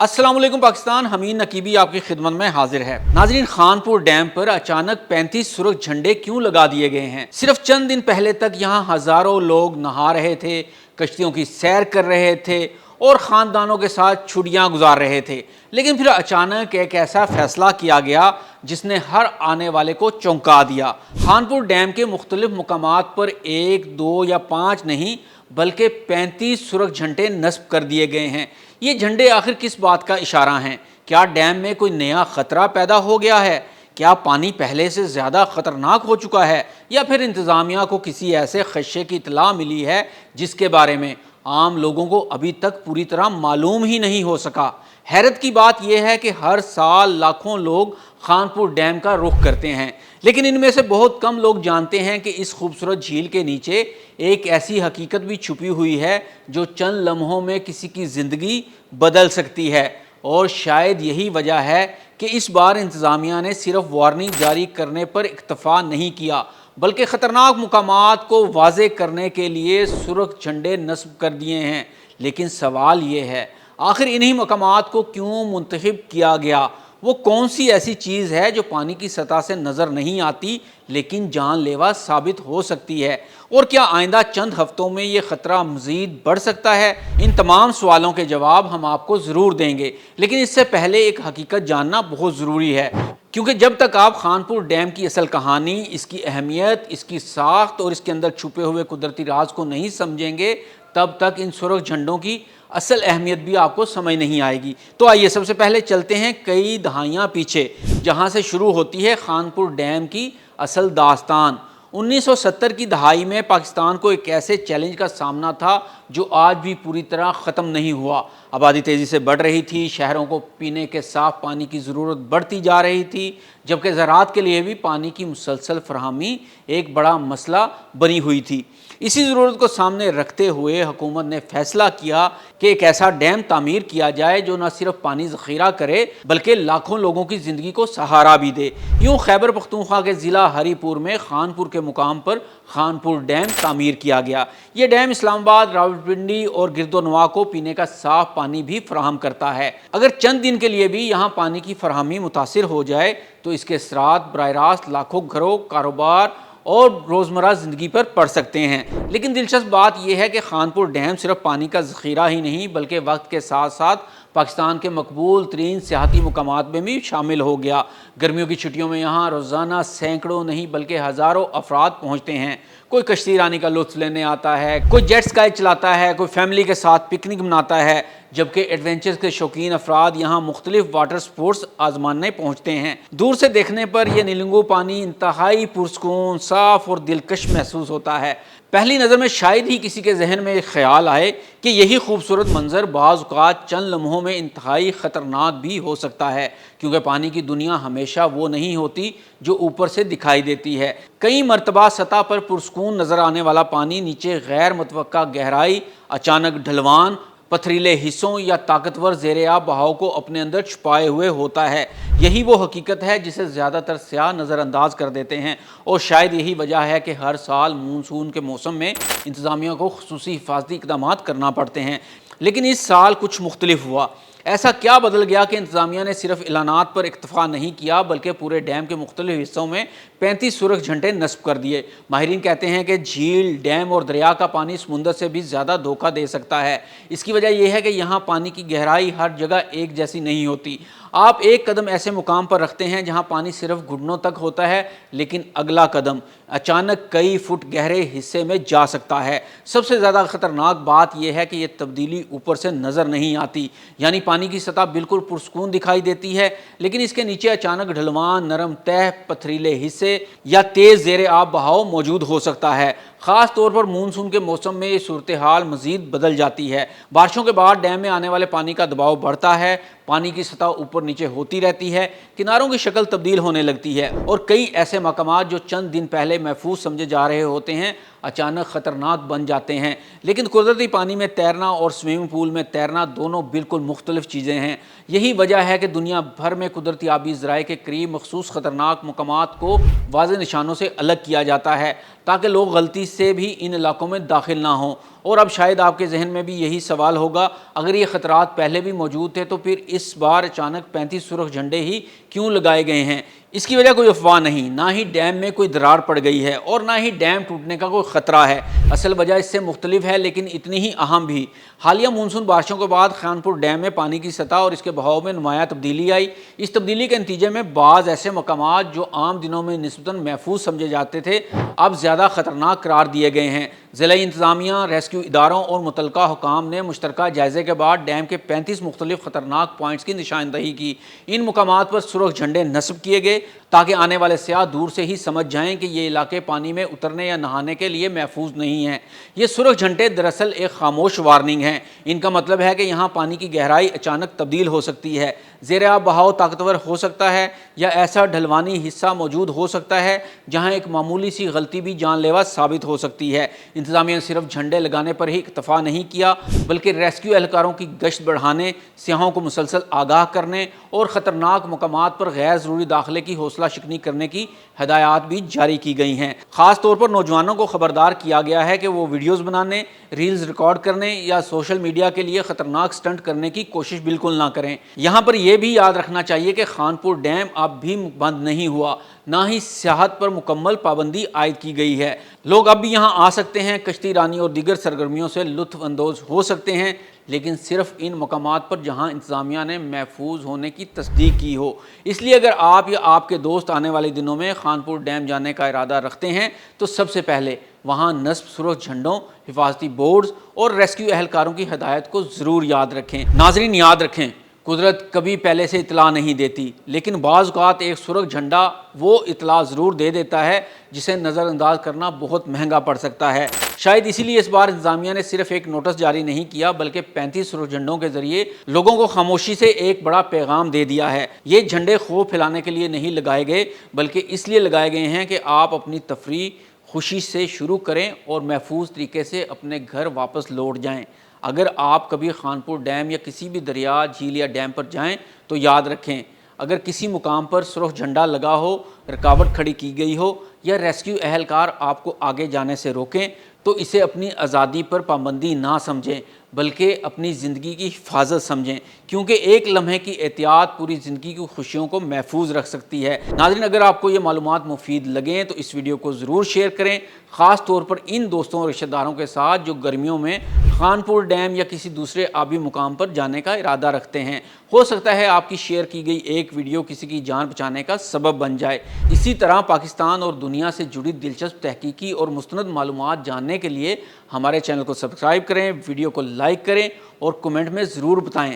अस्सलाम वालेकुम पाकिस्तान। हमीद नकीबी आपकी खिदमत में हाजिर है। नाजरीन, खानपुर डैम पर अचानक 35 सुरख झंडे क्यों लगा दिए गए हैं? सिर्फ चंद दिन पहले तक यहाँ हजारों लोग नहा रहे थे, कश्तियों की सैर कर रहे थे और ख़ानदानों के साथ छुट्टियाँ गुजार रहे थे। लेकिन फिर अचानक एक ऐसा फैसला किया गया जिसने हर आने वाले को चौंका दिया। खानपुर डैम के मुख्तलिफ मुकामात पर 1, 2 या 5 नहीं बल्कि 35 सुरख झंडे नस्ब कर दिए गए हैं। ये झंडे आखिर किस बात का इशारा हैं? क्या डैम में कोई नया ख़तरा पैदा हो गया है? क्या पानी पहले से ज़्यादा ख़तरनाक हो चुका है? या फिर इंतज़ामिया को किसी ऐसे खदशे की इत्तला मिली है जिसके बारे में आम लोगों को अभी तक पूरी तरह मालूम ही नहीं हो सका? हैरत की बात यह है कि हर साल लाखों लोग खानपुर डैम का रुख करते हैं, लेकिन इनमें से बहुत कम लोग जानते हैं कि इस खूबसूरत झील के नीचे एक ऐसी हकीकत भी छुपी हुई है जो चंद लम्हों में किसी की ज़िंदगी बदल सकती है। और शायद यही वजह है कि इस बार इंतज़ामिया ने सिर्फ वार्निंग जारी करने पर इक्तफ़ा नहीं किया, बल्कि ख़तरनाक मुकामात को वाज़े करने के लिए सुरख झंडे नस्ब कर दिए हैं। लेकिन सवाल ये है, आखिर इन्हीं मकामात को क्यों मुंतखब किया गया? वो कौन सी ऐसी चीज़ है जो पानी की सतह से नज़र नहीं आती लेकिन जानलेवा साबित हो सकती है? और क्या आइंदा चंद हफ्तों में ये ख़तरा मज़ीद बढ़ सकता है? इन तमाम सवालों के जवाब हम आपको ज़रूर देंगे, लेकिन इससे पहले एक हकीकत जानना बहुत ज़रूरी है, क्योंकि जब तक आप खानपुर डैम की असल कहानी, इसकी अहमियत, इसकी साख्त और इसके अंदर छुपे हुए कुदरती राज को नहीं समझेंगे, तब तक इन सुरख झंडों की असल अहमियत भी आपको समझ नहीं आएगी। तो आइए सबसे पहले चलते हैं कई दहाइयाँ पीछे, जहाँ से शुरू होती है खानपुर डैम की असल दास्तान। 1970 की दहाई में पाकिस्तान को एक ऐसे चैलेंज का सामना था जो आज भी पूरी तरह ख़त्म नहीं हुआ। आबादी तेज़ी से बढ़ रही थी, शहरों को पीने के साफ़ पानी की ज़रूरत बढ़ती जा रही थी, जबकि ज़राअत के लिए भी पानी की मुसलसल फराहमी एक बड़ा मसला बनी हुई थी। इसी ज़रूरत को सामने रखते हुए हुकूमत ने फैसला किया कि एक ऐसा डैम तामीर किया जाए जो न सिर्फ पानी ज़ख़ीरा करे बल्कि लाखों लोगों की ज़िंदगी को सहारा भी दे। यूँ खैबर पख्तूनख्वा के ज़िला हरीपुर में खानपुर के मुकाम पर खानपुर डैम तामीर किया गया। ये डैम इस्लामाबाद, रावलपिंडी और गिरदोनवा को पीने का साफ़ पानी भी फराहम करता है। अगर चंद दिन के लिए भी यहाँ पानी की फराहमी मुतासिर हो जाए तो इसके असरात बराह रास्त लाखों घरों, कारोबार और रोज़मर्रा ज़िंदगी पर पड़ सकते हैं। लेकिन दिलचस्प बात यह है कि खानपुर डैम सिर्फ पानी का ज़ख़ीरा ही नहीं बल्कि वक्त के साथ साथ पाकिस्तान के मकबूल तरीन सियाहती मुकामात में भी शामिल हो गया। गर्मियों की छुट्टियों में यहाँ रोज़ाना सैकड़ों नहीं बल्कि हज़ारों अफराद पहुँचते हैं। कोई कश्ती रानी का लुत्फ़ लेने आता है, कोई जेट स्काई चलाता है, कोई फैमिली के साथ पिकनिक मनाता है, जबकि एडवेंचर्स के शौकीन अफराद यहाँ मुख्तलिफ वाटर स्पोर्ट्स आजमाने पहुँचते हैं। दूर से देखने पर यह नीलंगू पानी इंतहाई पुरसकून, साफ़ और दिलकश महसूस होता है। पहली नज़र में शायद ही किसी के जहन में एक ख्याल आए कि यही खूबसूरत मंजर बाज़ औक़ात चंद लम्हों में इंतहाई ख़तरनाक भी हो सकता है, क्योंकि पानी की दुनिया हमेशा वो नहीं होती जो ऊपर से दिखाई देती है। कई मरतबा सतह पर पुरसकून नज़र आने वाला पानी नीचे गैर मुतवक्का गहराई, अचानक ढलवान, पथरीले हिस्सों या ताकतवर ज़ेर-ए-आब बहाव को अपने अंदर छुपाए हुए होता है। यही वो हकीकत है जिसे ज़्यादातर सयाह नज़रअंदाज कर देते हैं, और शायद यही वजह है कि हर साल मानसून के मौसम में इंतज़ामिया को खुसूसी हिफाजती इक़दामात करना पड़ते हैं। लेकिन इस साल कुछ मुख्तलिफ हुआ। ऐसा क्या बदल गया कि इंतज़ामिया ने सिर्फ एलानात पर इक्तफ़ा नहीं किया बल्कि पूरे डैम के मुख्तलिफ हिस्सों में 35 सुरख झंडे नस्ब कर दिए? माहिरीन कहते हैं कि झील, डैम और दरिया का पानी समुंदर से भी ज़्यादा धोखा दे सकता है। इसकी वजह यह है कि यहाँ पानी की गहराई हर जगह एक जैसी नहीं होती। आप एक कदम ऐसे मुकाम पर रखते हैं जहाँ पानी सिर्फ घुटनों तक होता है, लेकिन अगला कदम अचानक कई फुट गहरे हिस्से में जा सकता है। सबसे ज़्यादा ख़तरनाक बात यह है कि यह तब्दीली ऊपर से नज़र नहीं आती, यानी पानी की सतह बिल्कुल पुरसकून दिखाई देती है, लेकिन इसके नीचे अचानक ढलवान, नरम तह, पथरीले हिस्से या तेज़ ज़ेर-ए-आब बहाव मौजूद हो सकता है। ख़ास तौर पर मानसून के मौसम में ये सूरत हाल मज़ीद बदल जाती है। बारिशों के बाद डैम में आने वाले पानी का दबाव बढ़ता है, पानी की सतह ऊपर नीचे होती रहती है, किनारों की शक्ल तब्दील होने लगती है, और कई ऐसे मकामात जो चंद दिन पहले महफूज समझे जा रहे होते हैं اچانک خطرناک بن جاتے ہیں۔ لیکن قدرتی پانی میں تیرنا اور سوئمنگ پول میں تیرنا دونوں بالکل مختلف چیزیں ہیں۔ یہی وجہ ہے کہ دنیا بھر میں قدرتی آبی ذرائع کے قریب مخصوص خطرناک مقامات کو واضح نشانوں سے الگ کیا جاتا ہے تاکہ لوگ غلطی سے بھی ان علاقوں میں داخل نہ ہوں۔ اور اب شاید آپ کے ذہن میں بھی یہی سوال ہوگا، اگر یہ خطرات پہلے بھی موجود تھے تو پھر اس بار اچانک 35 سرخ جھنڈے ہی کیوں لگائے گئے ہیں؟ اس کی وجہ کوئی افواہ نہیں، نہ ہی ڈیم میں کوئی درار پڑ گئی ہے اور نہ ہی ڈیم ٹوٹنے کا کوئی خطرہ ہے۔ اصل وجہ اس سے مختلف ہے لیکن اتنی ہی اہم بھی۔ حالیہ مونسون بارشوں کے بعد خانپور ڈیم میں پانی کی سطح اور اس کے بہاؤ میں نمایاں تبدیلی آئی۔ اس تبدیلی کے نتیجے میں بعض ایسے مقامات جو عام دنوں میں نسبتاً محفوظ سمجھے جاتے تھے اب زیادہ خطرناک قرار دیے گئے ہیں۔ ضلعی انتظامیہ، ریسکیو اداروں اور متعلقہ حکام نے مشترکہ جائزے کے بعد ڈیم کے 35 مختلف خطرناک پوائنٹس کی نشاندہی کی۔ ان مقامات پر سرخ جھنڈے نصب کیے گئے تاکہ آنے والے سیاح دور سے ہی سمجھ جائیں کہ یہ علاقے پانی میں اترنے یا نہانے کے لیے محفوظ نہیں ہیں۔ یہ سرخ جھنڈے دراصل ایک خاموش وارننگ ہیں۔ ان کا مطلب ہے کہ یہاں پانی کی گہرائی اچانک تبدیل ہو سکتی ہے، زیر آب بہاؤ طاقتور ہو سکتا ہے یا ایسا ڈھلوانی حصہ موجود ہو سکتا ہے جہاں ایک معمولی سی غلطی بھی جان لیوا ثابت ہو سکتی ہے۔ انتظامیہ نے صرف جھنڈے لگانے پر ہی اکتفا نہیں کیا بلکہ ریسکیو اہلکاروں کی گشت بڑھانے، سیاحوں کو مسلسل آگاہ کرنے اور خطرناک مقامات پر غیر ضروری داخلے کی حوصلہ شکنی کرنے کی ہدایات بھی جاری کی گئی ہیں۔ خاص طور پر نوجوانوں کو خبردار کیا گیا ہے کہ وہ ویڈیوز بنانے، ریلز ریکارڈ کرنے یا سوشل میڈیا کے لیے خطرناک سٹنٹ کرنے کی کوشش بالکل نہ کریں۔ یہاں پر یہ بھی یاد رکھنا چاہیے کہ خانپور ڈیم اب بھی بند نہیں ہوا، نہ ہی سیاحت پر مکمل پابندی عائد کی گئی ہے۔ لوگ اب بھی یہاں آ سکتے ہیں، کشتی رانی اور دیگر سرگرمیوں سے لطف اندوز ہو سکتے ہیں، لیکن صرف ان مقامات پر جہاں انتظامیہ نے محفوظ ہونے کی تصدیق کی ہو۔ اس لیے اگر آپ یا آپ کے دوست آنے والے دنوں میں خانپور ڈیم جانے کا ارادہ رکھتے ہیں تو سب سے پہلے وہاں نصب سرخ جھنڈوں، حفاظتی بورڈز اور ریسکیو اہلکاروں کی ہدایت کو ضرور یاد رکھیں۔ ناظرین یاد رکھیں، قدرت کبھی پہلے سے اطلاع نہیں دیتی، لیکن بعض اوقات ایک سرخ جھنڈا وہ اطلاع ضرور دے دیتا ہے جسے نظر انداز کرنا بہت مہنگا پڑ سکتا ہے۔ شاید اسی لیے اس بار انتظامیہ نے صرف ایک نوٹس جاری نہیں کیا بلکہ 35 سرخ جھنڈوں کے ذریعے لوگوں کو خاموشی سے ایک بڑا پیغام دے دیا ہے۔ یہ جھنڈے خوف پھیلانے کے لیے نہیں لگائے گئے بلکہ اس لیے لگائے گئے ہیں کہ آپ اپنی تفریح خوشی سے شروع کریں اور محفوظ طریقے سے اپنے گھر واپس لوٹ جائیں۔ اگر آپ کبھی خانپور ڈیم یا کسی بھی دریا، جھیل یا ڈیم پر جائیں تو یاد رکھیں، اگر کسی مقام پر سرخ جھنڈا لگا ہو، رکاوٹ کھڑی کی گئی ہو یا ریسکیو اہلکار آپ کو آگے جانے سے روکیں تو اسے اپنی آزادی پر پابندی نہ سمجھیں بلکہ اپنی زندگی کی حفاظت سمجھیں، کیونکہ ایک لمحے کی احتیاط پوری زندگی کی خوشیوں کو محفوظ رکھ سکتی ہے۔ ناظرین اگر آپ کو یہ معلومات مفید لگیں تو اس ویڈیو کو ضرور شیئر کریں، خاص طور پر ان دوستوں اور رشتہ داروں کے ساتھ جو گرمیوں میں خانپور ڈیم یا کسی دوسرے آبی مقام پر جانے کا ارادہ رکھتے ہیں۔ ہو سکتا ہے آپ کی شیئر کی گئی ایک ویڈیو کسی کی جان بچانے کا سبب بن جائے۔ اسی طرح پاکستان اور دنیا سے جڑی دلچسپ تحقیقی اور مستند معلومات جاننے کے لیے ہمارے چینل کو سبسکرائب کریں، ویڈیو کو لائک کریں اور کمنٹ میں ضرور بتائیں